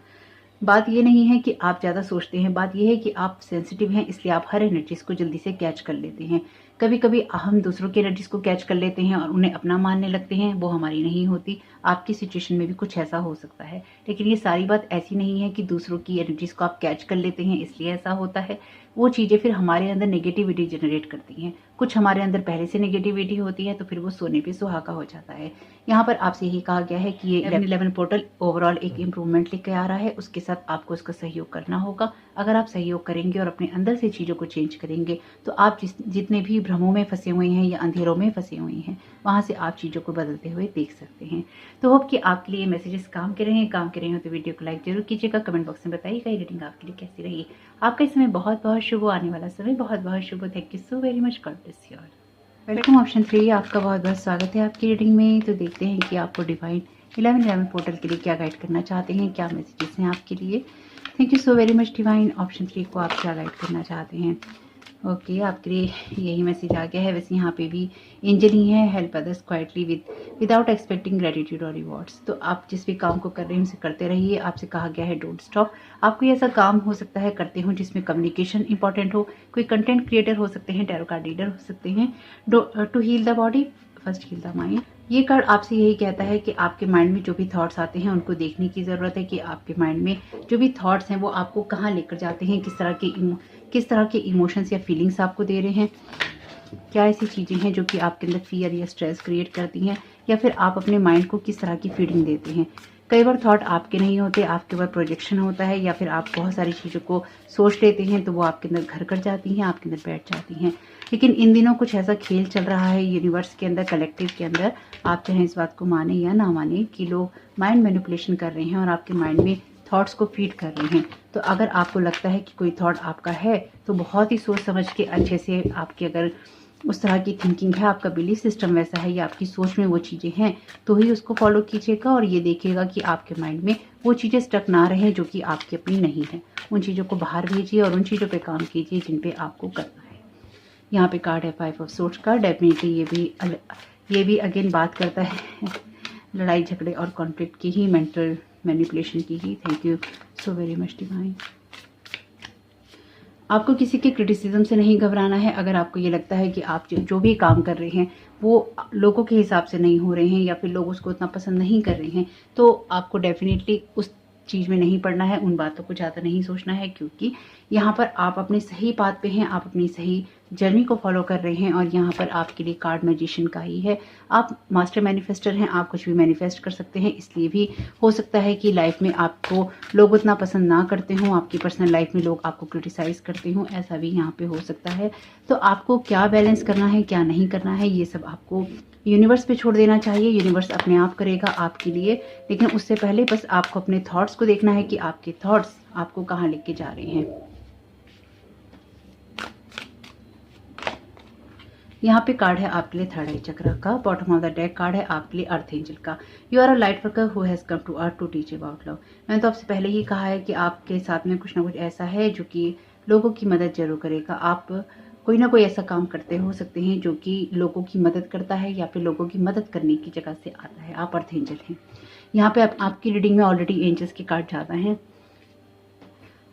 बात ये नहीं है कि आप ज़्यादा सोचते हैं, बात ये है कि आप सेंसिटिव हैं इसलिए आप हर एनर्जीज को जल्दी से कैच कर लेते हैं। कभी कभी हम दूसरों की एनर्जीज को कैच कर लेते हैं और उन्हें अपना मानने लगते हैं, वो हमारी नहीं होती। आपकी सिचुएशन में भी कुछ ऐसा हो सकता है, लेकिन ये सारी बात ऐसी नहीं है कि दूसरों की एनर्जीज को आप कैच कर लेते हैं इसलिए ऐसा होता है। वो चीज़ें फिर हमारे अंदर नेगेटिविटी जनरेट करती हैं। कुछ हमारे अंदर पहले से नेगेटिविटी होती है तो फिर वो सोने पे सुहागा हो जाता है। यहाँ पर आपसे यही कहा गया है कि ये 1111 पोर्टल ओवरऑल एक इम्प्रूवमेंट लेके आ रहा है, उसके साथ आपको उसका सहयोग करना होगा। अगर आप सहयोग करेंगे और अपने अंदर से चीज़ों को चेंज करेंगे तो आप जितने भी भ्रमों में फंसे हुए हैं या अंधेरों में फंसे हुए हैं वहाँ से आप चीज़ों को बदलते हुए देख सकते हैं। तो होप कि आपके लिए मैसेजेस काम कर रहे हो तो वीडियो को लाइक जरूर कीजिएगा। कमेंट बॉक्स में बताइएगा ये रीडिंग आपके लिए कैसी रही। आपका इस समय बहुत बहुत शुभ हो, आने वाला समय बहुत बहुत शुभ हो। Thank you so very much, God bless you all. Welcome option 3, आपका बहुत बहुत स्वागत है आपकी रीडिंग में। तो देखते हैं कि आपको डिवाइन 1111 पोर्टल के लिए क्या गाइड करना चाहते हैं, क्या मैसेजेस हैं आपके लिए। Thank you so very much divine. Option 3 को आप क्या गाइड करना चाहते हैं। ओके, आपके लिए यही मैसेज आ गया है। वैसे यहाँ पे भी एंजल ही है, help others quietly without expecting gratitude और रिवॉर्ड्स। तो आप जिस भी काम को कर रहे हैं उसे करते रहिए। आपसे कहा गया है डोंट स्टॉप। आपको ऐसा काम हो सकता है करते हो जिसमें कम्युनिकेशन इंपॉर्टेंट हो। कोई कंटेंट क्रिएटर हो सकते हैं, टैरो कार्ड रीडर हो सकते हैं। To heal the body first heal the mind. ये कार्ड आपसे यही कहता है कि आपके माइंड में जो भी थॉट्स आते हैं उनको देखने की ज़रूरत है कि आपके माइंड में जो भी थॉट्स हैं वो आपको कहाँ लेकर जाते हैं, किस तरह के इमोशंस या फीलिंग्स आपको दे रहे हैं। क्या ऐसी चीज़ें हैं जो कि आपके अंदर फियर या स्ट्रेस क्रिएट करती हैं, या फिर आप अपने माइंड को किस तरह की फीडिंग देते हैं। कई बार थॉट आपके नहीं होते, आपके ऊपर प्रोजेक्शन होता है, या फिर आप बहुत सारी चीज़ों को सोच लेते हैं तो वो आपके अंदर घर कर जाती हैं, आपके अंदर बैठ जाती हैं। लेकिन इन दिनों कुछ ऐसा खेल चल रहा है यूनिवर्स के अंदर, कलेक्टिव के अंदर, आप चाहे इस बात को माने या ना माने, कि लोग माइंड मैनिपुलेशन कर रहे हैं और आपके माइंड में थॉट्स को फीड कर रहे हैं। तो अगर आपको लगता है कि कोई थॉट आपका है तो बहुत ही सोच समझ के अच्छे से आपके अगर उस तरह की थिंकिंग है, आपका बिलीफ सिस्टम वैसा है या आपकी सोच में वो चीज़ें हैं, तो ही उसको फॉलो कीजिएगा और ये देखिएगा कि आपके माइंड में वो चीज़ें स्टक ना रहें जो कि आपकी अपनी नहीं है। उन चीज़ों को बाहर भेजिए और उन चीज़ों पे काम कीजिए जिन पे आपको करना है। यहाँ पे कार्ड है 5 ऑफ सोर्ड्स का। डेफिनेटली ये भी अगेन बात करता है लड़ाई झगड़े और कॉन्फ्लिक्ट की ही, मेंटल मैनिपुलेशन की ही। Thank you so very much divine. आपको किसी के क्रिटिसिज्म से नहीं घबराना है। अगर आपको ये लगता है कि आप जो भी काम कर रहे हैं वो लोगों के हिसाब से नहीं हो रहे हैं या फिर लोग उसको उतना पसंद नहीं कर रहे हैं, तो आपको डेफिनेटली उस चीज़ में नहीं पड़ना है, उन बातों को ज़्यादा नहीं सोचना है, क्योंकि यहाँ पर आप अपने सही पाथ पे हैं, आप अपनी सही जर्नी को फॉलो कर रहे हैं। और यहाँ पर आपके लिए कार्ड मैजिशियन का ही है। आप मास्टर मैनिफेस्टर हैं, आप कुछ भी मैनिफेस्ट कर सकते हैं। इसलिए भी हो सकता है कि लाइफ में आपको लोग उतना पसंद ना करते हों, आपकी पर्सनल लाइफ में लोग आपको क्रिटिसाइज करते हों, ऐसा भी यहाँ पे हो सकता है। तो आपको क्या बैलेंस करना है, क्या नहीं करना है, ये सब आपको यूनिवर्स पे छोड़ देना चाहिए। यूनिवर्स अपने आप करेगा आपके लिए। लेकिन उससे पहले बस आपको अपने थॉट्स को देखना है कि आपके थॉट्स आपको कहाँ लेके जा रहे हैं। यहाँ पे कार्ड है आपके लिए थर्ड आई चक्र का। Bottom of the deck card है आपके लिए अर्थ एंजल का। You are a light worker who has come to earth to teach about love. मैंने तो आपसे पहले ही कहा है कि आपके साथ में कुछ ना कुछ ऐसा है जो कि लोगों की मदद जरूर करेगा। आप कोई ना कोई ऐसा काम करते हो सकते हैं जो कि लोगों की मदद करता है या फिर लोगों की मदद करने की जगह से आता है। आप अर्थ एंजल हैं। यहाँ पे आपकी रीडिंग में ऑलरेडी एंजल्स के कार्ड ज़्यादा हैं।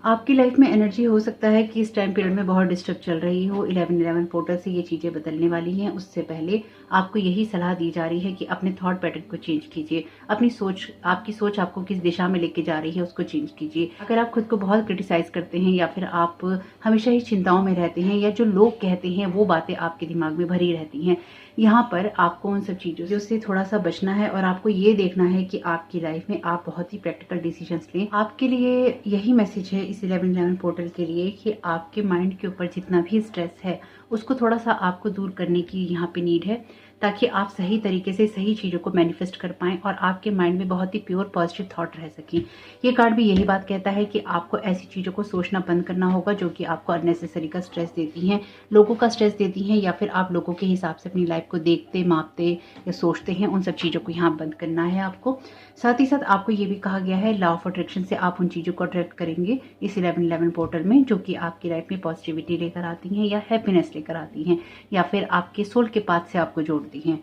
आपकी लाइफ में एनर्जी हो सकता है कि इस टाइम पीरियड में बहुत डिस्टर्ब चल रही हो। 11/11 पोर्टल से ये चीज़ें बदलने वाली हैं। उससे पहले आपको यही सलाह दी जा रही है कि अपने थॉट पैटर्न को चेंज कीजिए। अपनी सोच, आपकी सोच आपको किस दिशा में लेके जा रही है उसको चेंज कीजिए। अगर आप खुद को बहुत क्रिटिसाइज करते हैं या फिर आप हमेशा ही चिंताओं में रहते हैं या जो लोग कहते हैं वो बातें आपके दिमाग में भरी रहती हैं, यहाँ पर आपको उन सब चीज़ों से थोड़ा सा बचना है और आपको ये देखना है कि आपकी लाइफ में आप बहुत ही प्रैक्टिकल डिसीजंस लें। आपके लिए यही मैसेज है इस 11/11 पोर्टल के लिए कि आपके माइंड के ऊपर जितना भी स्ट्रेस है उसको थोड़ा सा आपको दूर करने की यहाँ पे नीड है, ताकि आप सही तरीके से सही चीज़ों को मैनिफेस्ट कर पाएं और आपके माइंड में बहुत ही प्योर पॉजिटिव थॉट रह सकें। ये कार्ड भी यही बात कहता है कि आपको ऐसी चीज़ों को सोचना बंद करना होगा जो कि आपको अननेसेसरी का स्ट्रेस देती हैं, लोगों का स्ट्रेस देती हैं, या फिर आप लोगों के हिसाब से अपनी लाइफ को देखते, मापते या सोचते हैं। उन सब चीज़ों को यहाँ बंद करना है आपको। साथ ही साथ आपको ये भी कहा गया है लॉ ऑफ अट्रैक्शन से आप उन चीज़ों को अट्रैक्ट करेंगे इस 11/11 पोर्टल में जो कि आपकी लाइफ में पॉजिटिविटी लेकर आती हैं या हैप्पीनेस लेकर आती हैं या फिर आपके सोल के पाथ से आपको जोड़ती हैं।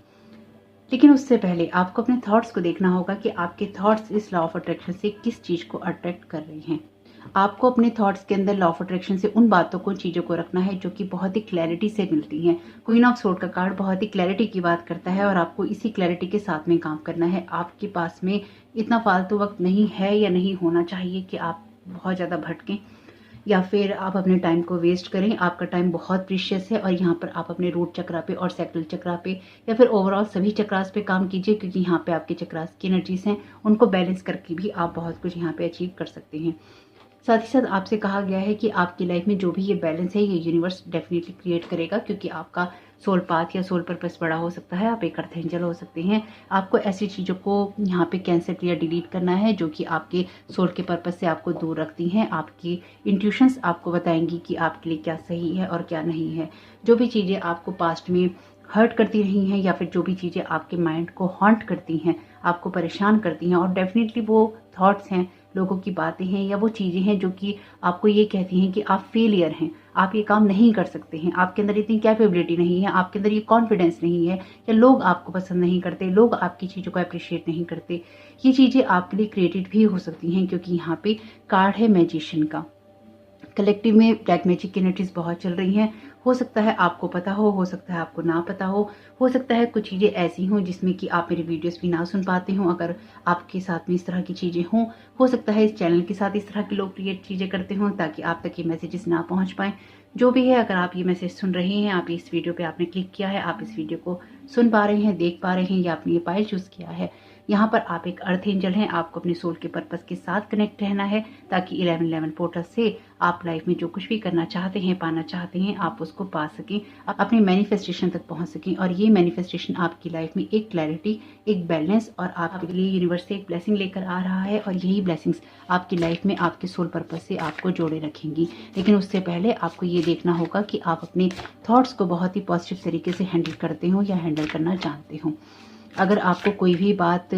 लेकिन उससे पहले आपको अपने थॉट्स को देखना होगा कि आपके थॉट्स इस लॉ ऑफ अट्रैक्शन से किस चीज़ को अट्रैक्ट कर रहे हैं। आपको अपने थॉट्स के अंदर लॉ ऑफ अट्रैक्शन से उन बातों को, चीज़ों को रखना है जो कि बहुत ही क्लैरिटी से मिलती हैं। क्वीन ऑफ सोर्ड का कार्ड बहुत ही क्लैरिटी की बात करता है और आपको इसी क्लैरिटी के साथ में काम करना है। आपके पास में इतना फालतू वक्त नहीं है या नहीं होना चाहिए कि आप बहुत ज़्यादा भटकें या फिर आप अपने टाइम को वेस्ट करें। आपका टाइम बहुत प्रीशियस है और यहाँ पर आप अपने रूट चक्रा पे और सैक्रल चक्रा पे या फिर ओवरऑल सभी चक्रास पे काम कीजिए, क्योंकि यहाँ पे आपके चक्रास की एनर्जीज हैं, उनको बैलेंस करके भी आप बहुत कुछ यहाँ पे अचीव कर सकते हैं। साथ ही साथ आपसे कहा गया है कि आपकी लाइफ में जो भी ये बैलेंस है ये यूनिवर्स डेफिनेटली क्रिएट करेगा, क्योंकि आपका सोल पाथ या सोल पर्पस बड़ा हो सकता है। आप एक अर्थ एंजल हो सकते हैं। आपको ऐसी चीज़ों को यहाँ पे कैंसिल या डिलीट करना है जो कि आपके सोल के पर्पस से आपको दूर रखती हैं। आपकी इंट्यूशंस आपको बताएंगी कि आपके लिए क्या सही है और क्या नहीं है। जो भी चीज़ें आपको पास्ट में हर्ट करती रही हैं या फिर जो भी चीज़ें आपके माइंड को हॉन्ट करती हैं, आपको परेशान करती हैं, और डेफिनेटली वो थॉट्स हैं, लोगों की बातें हैं या वो चीज़ें हैं जो कि आपको ये कहती हैं कि आप फेलियर हैं, आप ये काम नहीं कर सकते हैं, आपके अंदर इतनी कैपेबिलिटी नहीं है, आपके अंदर ये कॉन्फिडेंस नहीं है, या लोग आपको पसंद नहीं करते, लोग आपकी चीज़ों को अप्रिशिएट नहीं करते। ये चीज़ें आपके लिए क्रिएटेड भी हो सकती हैं, क्योंकि यहाँ पे कार्ड है मैजिशियन का। कलेक्टिव में ब्लैक मैजिक की एनर्जीज बहुत चल रही हैं। हो सकता है आपको पता हो सकता है आपको ना पता हो सकता है कुछ चीज़ें ऐसी हों जिसमें कि आप मेरे वीडियोस भी ना सुन पाते हों। अगर आपके साथ में इस तरह की चीज़ें हों, हो सकता है इस चैनल के साथ इस तरह के लोग क्रिएट चीज़ें करते हों ताकि आप तक ये मैसेजेस ना पहुँच पाएँ। जो भी है, अगर आप ये मैसेज सुन रहे हैं, आप इस वीडियो पे आपने क्लिक किया है, आप इस वीडियो को सुन पा रहे हैं, देख पा रहे हैं या आपने ये फाइल चूज़ किया है, यहाँ पर आप एक अर्थ एंजल हैं, आपको अपने सोल के पर्पस के साथ कनेक्ट रहना है ताकि 1111 पोर्टल से आप लाइफ में जो कुछ भी करना चाहते हैं, पाना चाहते हैं, आप उसको पा सकें, अपने मैनिफेस्टेशन तक पहुंच सकें। और ये मैनिफेस्टेशन आपकी लाइफ में एक क्लैरिटी, एक बैलेंस और आपके लिए यूनिवर्स से एक ब्लेसिंग लेकर आ रहा है। और यही ब्लेसिंग्स आपकी लाइफ में आपके सोल पर्पस से आपको जोड़े रखेंगी। लेकिन उससे पहले आपको ये देखना होगा कि आप अपने थॉट्स को बहुत ही पॉजिटिव तरीके से हैंडल करते हो या हैंडल करना जानते हो। अगर आपको कोई भी बात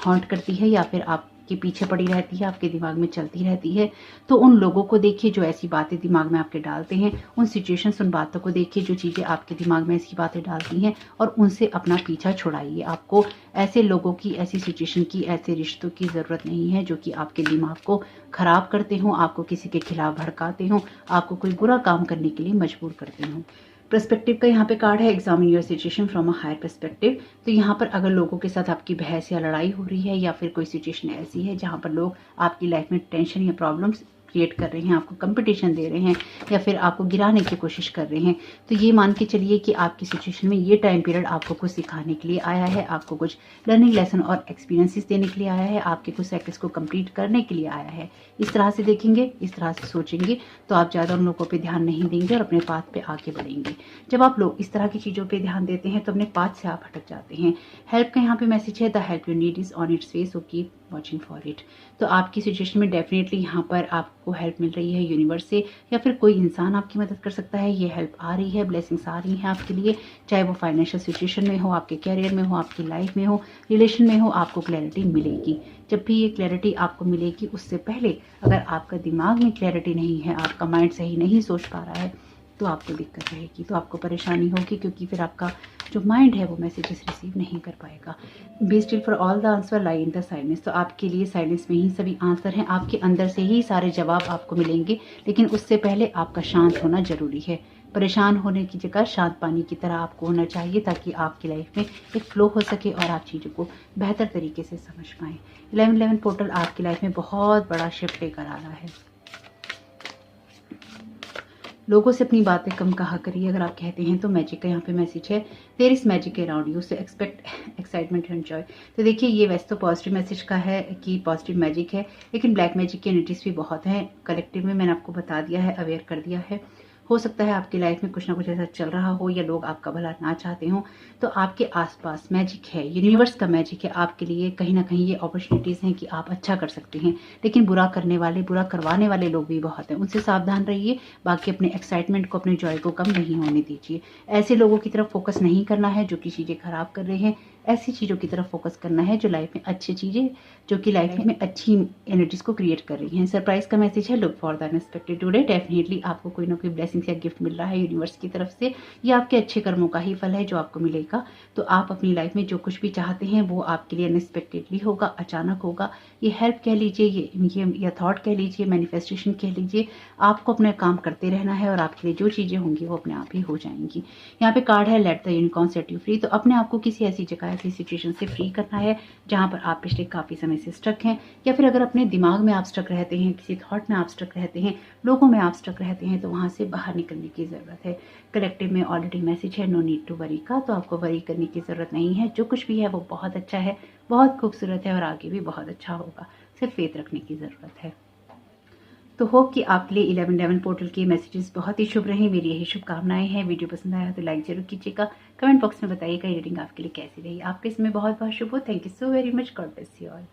हॉन्ट करती है या फिर आपके पीछे पड़ी रहती है, आपके दिमाग में चलती रहती है, तो उन लोगों को देखिए जो ऐसी बातें दिमाग में आपके डालते हैं, उन सिचुएशंस, उन बातों को देखिए जो चीज़ें आपके दिमाग में ऐसी बातें डालती हैं और उनसे अपना पीछा छुड़ाइए। आपको ऐसे लोगों की, ऐसी सिचुएशन की, ऐसे रिश्तों की ज़रूरत नहीं है जो कि आपके दिमाग को ख़राब करते हों, आपको किसी के खिलाफ भड़काते हों, आपको कोई बुरा काम करने के लिए मजबूर करते हों। पर्सपेक्टिव का यहाँ पे कार्ड है, examine your situation from a higher perspective. तो यहाँ पर अगर लोगों के साथ आपकी बहस या लड़ाई हो रही है या फिर कोई सिचुएशन ऐसी है जहाँ पर लोग आपकी लाइफ में टेंशन या प्रॉब्लम्स क्रिएट कर रहे हैं, आपको कंपटीशन दे रहे हैं या फिर आपको गिराने की कोशिश कर रहे हैं, तो ये मान के चलिए कि आपकी सिचुएशन में ये टाइम पीरियड आपको कुछ सिखाने के लिए आया है, आपको कुछ लर्निंग लेसन और एक्सपीरियंसेस देने के लिए आया है, आपके कुछ साइकिल्स को कंप्लीट करने के लिए आया है। इस तरह से देखेंगे, इस तरह से सोचेंगे तो आप ज़्यादा उन लोगों पर ध्यान नहीं देंगे और अपने पाथ पे आगे बढ़ेंगे। जब आप लोग इस तरह की चीज़ों पर ध्यान देते हैं तो अपने पाथ से आप हटक जाते हैं। हेल्प का यहाँ पे मैसेज है, the help you need is on it's way, so keep watching for it. तो आपकी सिचुएशन में डेफिनेटली यहाँ पर आपको हेल्प मिल रही है यूनिवर्स से, या फिर कोई इंसान आपकी मदद कर सकता है। ये हेल्प आ रही है, ब्लेसिंग्स आ रही हैं आपके लिए, चाहे वो फाइनेंशियल सिचुएशन में हो, आपके कैरियर में हो, आपकी लाइफ में हो, रिलेशन में हो, आपको क्लैरिटी मिलेगी। जब भी ये क्लैरिटी आपको मिलेगी, उससे पहले अगर आपका दिमाग में क्लैरिटी नहीं है, आपका माइंड सही नहीं सोच पा रहा है, तो आपको दिक्कत रहेगी, तो आपको परेशानी होगी, क्योंकि फिर आपका जो माइंड है वो मैसेजेस रिसीव नहीं कर पाएगा। Be still for all the answer lie in the silence. तो आपके लिए साइलेंस में ही सभी आंसर हैं, आपके अंदर से ही सारे जवाब आपको मिलेंगे, लेकिन उससे पहले आपका शांत होना जरूरी है। परेशान होने की जगह शांत पानी की तरह आपको होना चाहिए, ताकि आपकी लाइफ में एक फ्लो हो सके और आप चीज़ों को बेहतर तरीके से समझ पाएँ। 1111 पोर्टल आपकी लाइफ में बहुत बड़ा शिफ्ट लेकर आ रहा है। लोगों से अपनी बातें कम कहा करिए। अगर आप कहते हैं तो मैजिक का यहाँ पे मैसेज है, there is magic around you, so expect excitement and joy. तो देखिए, ये वैसे तो पॉजिटिव मैसेज का है कि पॉजिटिव मैजिक है, लेकिन ब्लैक मैजिक की एनर्जीज भी बहुत हैं कलेक्टिव में। मैंने आपको बता दिया है, अवेयर कर दिया है। हो सकता है आपकी लाइफ में कुछ ना कुछ ऐसा चल रहा हो या लोग आपका भला ना चाहते हो, तो आपके आसपास मैजिक है, यूनिवर्स का मैजिक है आपके लिए। कहीं ना कहीं ये अपॉर्चुनिटीज हैं कि आप अच्छा कर सकते हैं, लेकिन बुरा करने वाले, बुरा करवाने वाले लोग भी बहुत हैं, उनसे सावधान रहिए। बाकी अपने एक्साइटमेंट को, अपने जॉय को कम नहीं होने दीजिए। ऐसे लोगों की तरफ फोकस नहीं करना है जो कि चीज़ें खराब कर रहे हैं, ऐसी चीज़ों की तरफ फोकस करना है जो लाइफ में अच्छी चीज़ें, जो कि लाइफ में अच्छी एनर्जीज को क्रिएट कर रही हैं। सरप्राइज का मैसेज है, look for the unexpected today. Definitely आपको कोई ना कोई ब्लेसिंग्स या गिफ्ट मिल रहा है यूनिवर्स की तरफ से, ये आपके अच्छे कर्मों का ही फल है जो आपको मिलेगा। तो आप अपनी लाइफ में जो कुछ भी चाहते हैं वो आपके लिए अनएक्सपेक्टेडली होगा, अचानक होगा। ये हेल्प कह लीजिए, ये थॉट कह लीजिए, मैनिफेस्टेशन कह लीजिए। आपको अपना काम करते रहना है और आपके लिए जो चीज़ें होंगी वो अपने आप ही हो जाएंगी। यहाँ पे कार्ड है, let the unicorn set you free. तो अपने आप को किसी ऐसी जगह, ऐसी सिचुएशन से फ्री करना है जहाँ पर आप पिछले काफ़ी समय से स्टक हैं, या फिर अगर अपने दिमाग में आप स्टक रहते हैं, किसी थॉट में आप स्टक रहते हैं, लोगों में आप स्टक रहते हैं, तो वहाँ से बाहर निकलने की ज़रूरत है। कलेक्टिव में ऑलरेडी मैसेज है, नो नीड टू वरी का। तो आपको वरी करने की ज़रूरत नहीं है, जो कुछ भी है वो बहुत अच्छा है, बहुत खूबसूरत है और आगे भी बहुत अच्छा होगा। सिर्फ फेथ रखने की ज़रूरत है। तो होप कि आपके लिए 1111 पोर्टल के मैसेजेस बहुत ही शुभ रहे। मेरी यही शुभकामनाएं हैं। वीडियो पसंद आया तो लाइक जरूर कीजिएगा, कमेंट बॉक्स में बताइएगा रीडिंग आपके लिए कैसी रही। आपके इसमें बहुत बहुत शुभ हो। Thank you so very much. God bless you all.